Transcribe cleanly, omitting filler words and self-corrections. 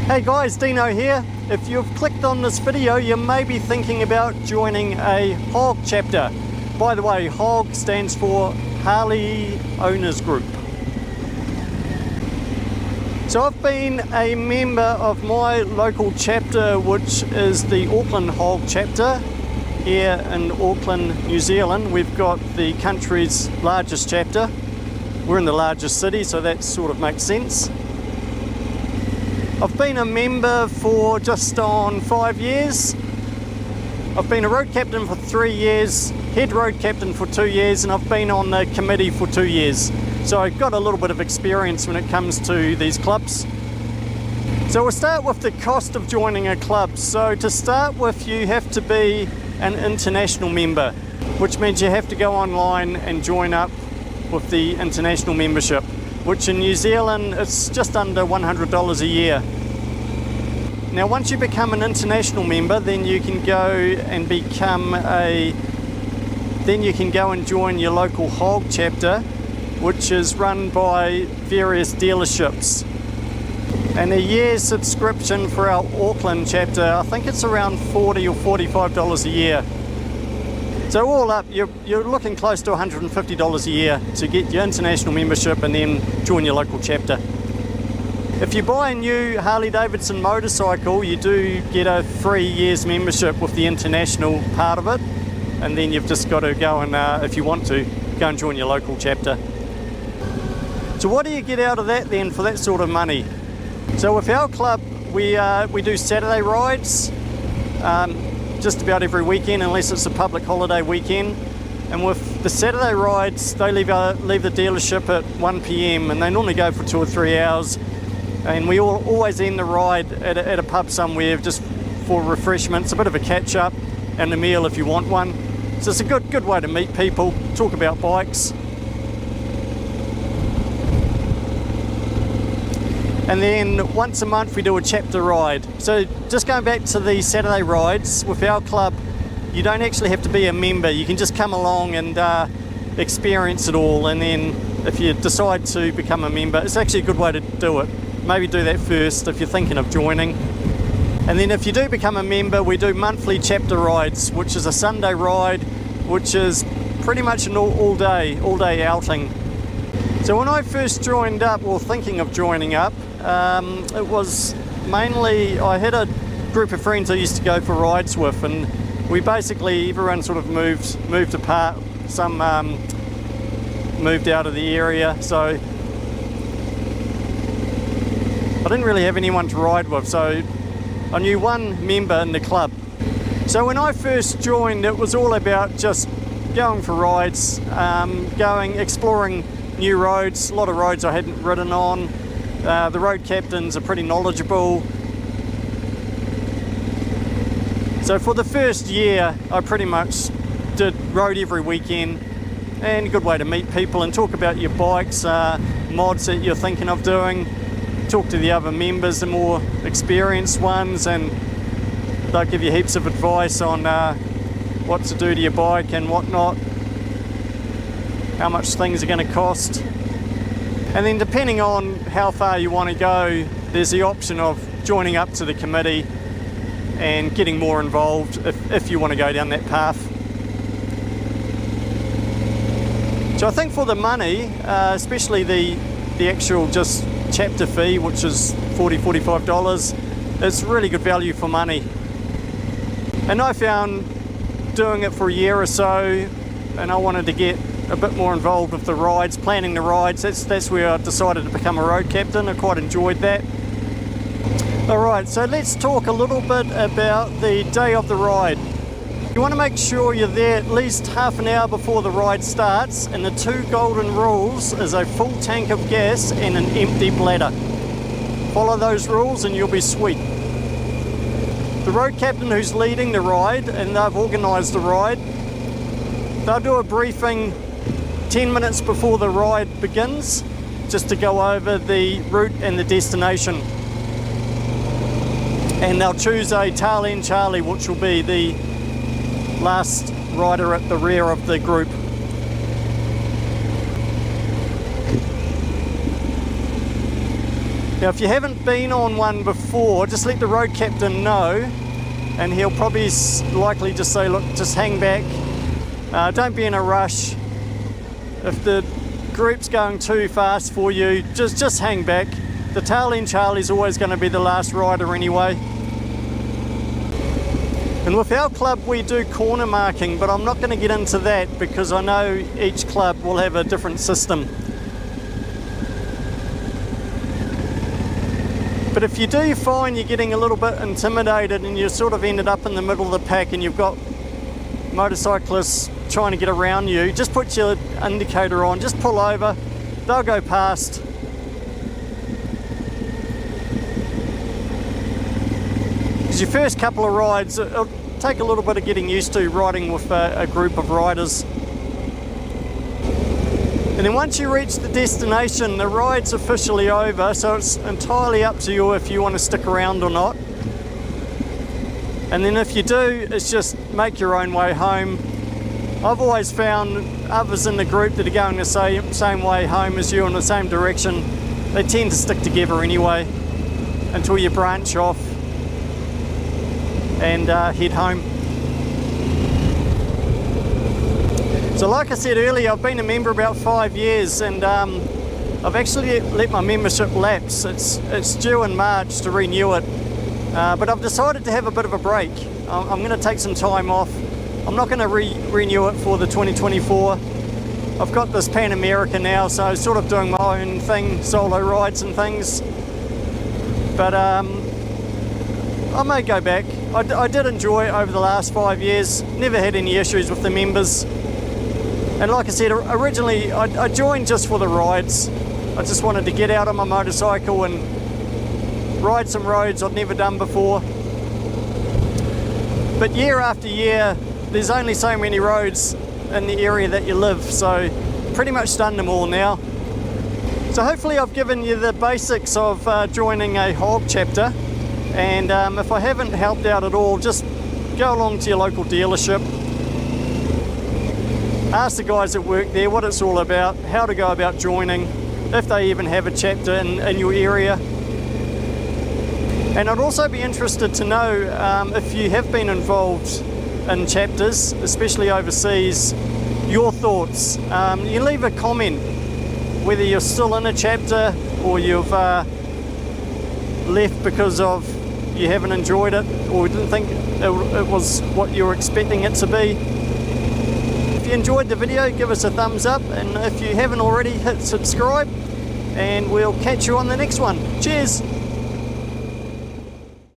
Hey guys, Dino here. If you've clicked on this video, you may be thinking about joining a HOG chapter. By the way, HOG stands for Harley Owners Group. So I've been a member of my local chapter, which is the Auckland HOG Chapter here in Auckland, New Zealand. We've got the country's largest chapter. We're in the largest city, so that sort of makes sense. I've been a member for just on 5 years. I've been a road captain for 3 years, head road captain for 2 years, and I've been on the committee for 2 years. So I've got a little bit of experience when it comes to these clubs. So we'll start with the cost of joining a club. So to start with, you have to be an international member, which means you have to go online and join up with the international membership, which in New Zealand it's just under $100 a year. Now once you become an international member, then you can go and join your local HOG chapter, which is run by various dealerships. And a year's subscription for our Auckland chapter, I think it's around $40 or $45 a year. So all up, you're looking close to $150 a year to get your international membership and then join your local chapter. If you buy a new Harley-Davidson motorcycle, you do get a 3 years membership with the international part of it, and then you've just got to go and, if you want to, go and join your local chapter. So what do you get out of that then for that sort of money? So with our club, we do Saturday rides, just about every weekend unless it's a public holiday weekend. And with the Saturday rides, they leave the dealership at 1 p.m. and they normally go for 2 or 3 hours. And we always end the ride at a pub somewhere just for refreshments, a bit of a catch up and a meal if you want one. So it's a good way to meet people, talk about bikes. And then once a month we do a chapter ride. So just going back to the Saturday rides, with our club, you don't actually have to be a member. You can just come along and experience it all. And then if you decide to become a member, it's actually a good way to do it. Maybe do that first if you're thinking of joining. And then if you do become a member, we do monthly chapter rides, which is a Sunday ride, which is pretty much an all day outing. So when I first joined up, or thinking of joining up, it was mainly, I had a group of friends I used to go for rides with, and we basically, everyone sort of moved apart. Some moved out of the area, so I didn't really have anyone to ride with, so I knew one member in the club. So when I first joined, it was all about just going for rides, exploring new roads, a lot of roads I hadn't ridden on. The road captains are pretty knowledgeable. So for the first year, I pretty much rode every weekend, and a good way to meet people and talk about your bikes, mods that you're thinking of doing. Talk to the other members, the more experienced ones, and they'll give you heaps of advice on what to do to your bike and what not, how much things are going to cost. And then depending on how far you want to go, there's the option of joining up to the committee and getting more involved if you want to go down that path. So I think for the money, especially the actual just chapter fee, which is $45, it's really good value for money. And I found doing it for a year or so, and I wanted to get a bit more involved with the rides, planning the rides. That's where I decided to become a road captain. I quite enjoyed that. Alright, so let's talk a little bit about the day of the ride. You want to make sure you're there at least half an hour before the ride starts, and the 2 golden rules is a full tank of gas and an empty bladder. Follow those rules and you'll be sweet. The road captain who's leading the ride, and they've organised the ride, they'll do a briefing 10 minutes before the ride begins, just to go over the route and the destination. And they'll choose a tail end Charlie, which will be the last rider at the rear of the group. Now if you haven't been on one before, just let the road captain know, and he'll probably likely just say, look, just hang back, don't be in a rush. If the group's going too fast for you, just hang back. The tail end Charlie's always going to be the last rider anyway. And with our club we do corner marking, but I'm not going to get into that because I know each club will have a different system. But if you do find you're getting a little bit intimidated and you sort of ended up in the middle of the pack and you've got motorcyclists trying to get around you, just put your indicator on, just pull over, they'll go past. Because your first couple of rides, it'll take a little bit of getting used to riding with a group of riders. And then once you reach the destination, the ride's officially over, so it's entirely up to you if you want to stick around or not. And then if you do, it's just make your own way home. I've always found others in the group that are going the same way home as you in the same direction, they tend to stick together anyway until you branch off and head home. So like I said earlier, I've been a member about 5 years, and I've actually let my membership lapse. It's due in March to renew it, but I've decided to have a bit of a break. I'm going to take some time off. I'm not going to renew it for the 2024. I've got this Pan America now, so I'm sort of doing my own thing, solo rides and things. But I may go back. I did enjoy it over the last 5 years, never had any issues with the members. And like I said, originally I joined just for the rides. I just wanted to get out on my motorcycle and ride some roads I'd never done before. But year after year, there's only so many roads in the area that you live, so pretty much done them all now. So hopefully I've given you the basics of joining a HOG chapter, and if I haven't helped out at all, just go along to your local dealership. Ask the guys that work there what it's all about, how to go about joining, if they even have a chapter in your area. And I'd also be interested to know if you have been involved in chapters, especially overseas, your thoughts. You leave a comment, whether you're still in a chapter or you've left because of you haven't enjoyed it or didn't think it was what you were expecting it to be. If you enjoyed the video, give us a thumbs up, and if you haven't already, hit subscribe, and we'll catch you on the next one. Cheers!